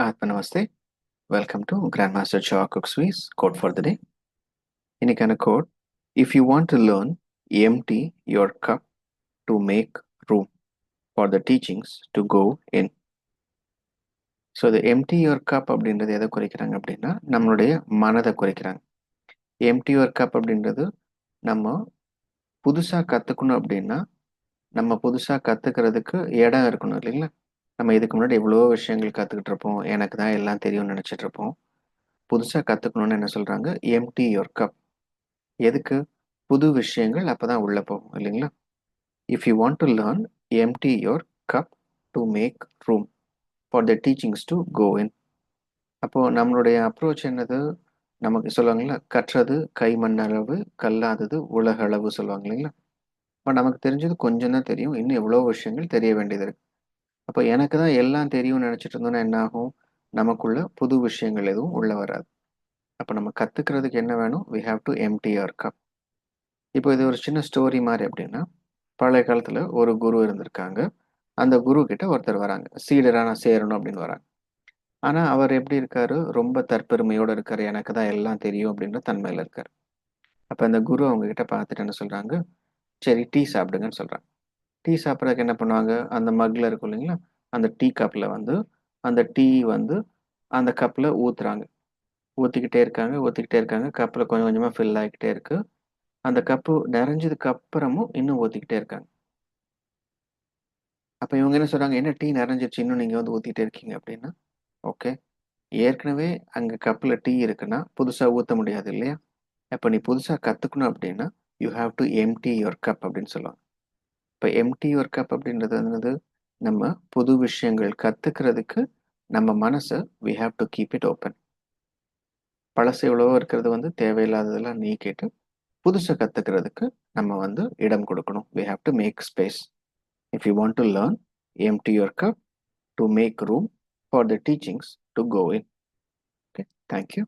Atma Namaste. Welcome to Grandmaster Cha Cook Swiss Code for the Day. இன்னைக்கான code, if you want to learn, empty your cup to make room for the teachings to go in. So the empty your cup அப்படின்றது எதை குறைக்கிறாங்க அப்படின்னா நம்மளுடைய மனதை குறைக்கிறாங்க. empty your cup அப்படின்றது நம்ம புதுசாக கற்றுக்கணும் அப்படின்னா நம்ம புதுசாக கற்றுக்கிறதுக்கு இடம் இருக்கணும் இல்லைங்களா? நம்ம இதுக்கு முன்னாடி எவ்வளோ விஷயங்கள் கற்றுக்கிட்டு இருப்போம், எனக்கு தான் எல்லாம் தெரியும்னு நினச்சிட்டு இருப்போம். புதுசாக கற்றுக்கணும்னு என்ன சொல்கிறாங்க, எம்டி யுவர் கப். எதுக்கு? புது விஷயங்கள் அப்போ தான் உள்ளே போகும் இல்லைங்களா? If you want to learn, empty your cup to make room for the teachings to go in. அப்போது நம்மளுடைய அப்ரோச் என்னது? நமக்கு சொல்லுவாங்களா, கற்றது கை மண்ணளவு, கல்லாதது உலகளவு சொல்லுவாங்க இல்லைங்களா? இப்போ நமக்கு தெரிஞ்சது கொஞ்சம் தான் தெரியும், இன்னும் எவ்வளோ விஷயங்கள் தெரிய வேண்டியது இருக்குது. அப்போ எனக்கு தான் எல்லாம் தெரியும்னு நினச்சிட்டு இருந்தோன்னா என்ன ஆகும்? நமக்குள்ள புது விஷயங்கள் எதுவும் உள்ளே வராது. அப்போ நம்ம கற்றுக்கிறதுக்கு என்ன வேணும்? We have to empty your cup. இப்போ இது ஒரு சின்ன ஸ்டோரி மாதிரி. அப்படின்னா பழைய காலத்தில் ஒரு குரு இருந்திருக்காங்க. அந்த குரு கிட்ட ஒருத்தர் வராங்க, சீடராக நான் சேரணும் அப்படின்னு வராங்க. ஆனால் அவர் எப்படி இருக்காரு? ரொம்ப தற்பெருமையோடு இருக்கார், எனக்கு தான் எல்லாம் தெரியும் அப்படின்ற தன்மையில் இருக்கார். அப்போ அந்த குரு அவங்க கிட்ட பார்த்துட்டு என்ன சொல்கிறாங்க, சரி டீ சாப்பிடுங்கன்னு சொல்கிறாங்க. டீ சாப்பிட்றதுக்கு என்ன பண்ணுவாங்க, அந்த மக்கில் இருக்கும் இல்லைங்களா, அந்த டீ கப்பில் வந்து அந்த டீ வந்து அந்த கப்பில் ஊற்றுறாங்க. ஊற்றிக்கிட்டே இருக்காங்க. கப்பில் கொஞ்சம் கொஞ்சமாக ஃபில் ஆகிக்கிட்டே இருக்குது. அந்த கப்பு நிறைஞ்சதுக்கு அப்புறமும் இன்னும் ஊற்றிக்கிட்டே இருக்காங்க. அப்போ இவங்க என்ன சொல்கிறாங்க, என்ன டீ நிறைஞ்சிருச்சு இன்னும் நீங்கள் வந்து ஊற்றிட்டே இருக்கீங்க அப்படின்னா, ஓகே, ஏற்கனவே அங்கே கப்பில் டீ இருக்குன்னா புதுசாக ஊற்ற முடியாது இல்லையா? அப்போ நீ புதுசாக கற்றுக்கணும் அப்படின்னா you have to empty your cup அப்படின்னு சொல்லுவாங்க. இப்போ எம்டி யுவர் கப் அப்படின்றது என்னது? நம்ம புது விஷயங்கள் கற்றுக்கிறதுக்கு நம்ம மனசை we have to keep it open. பழசு எவ்வளவோ இருக்கிறது வந்து தேவையில்லாததெல்லாம் நீக்கிட்டு புதுசை கற்றுக்கிறதுக்கு நம்ம வந்து இடம் கொடுக்கணும். We have to make space. If you want to learn, empty your cup to make room for the teachings to go in. Okay, thank you.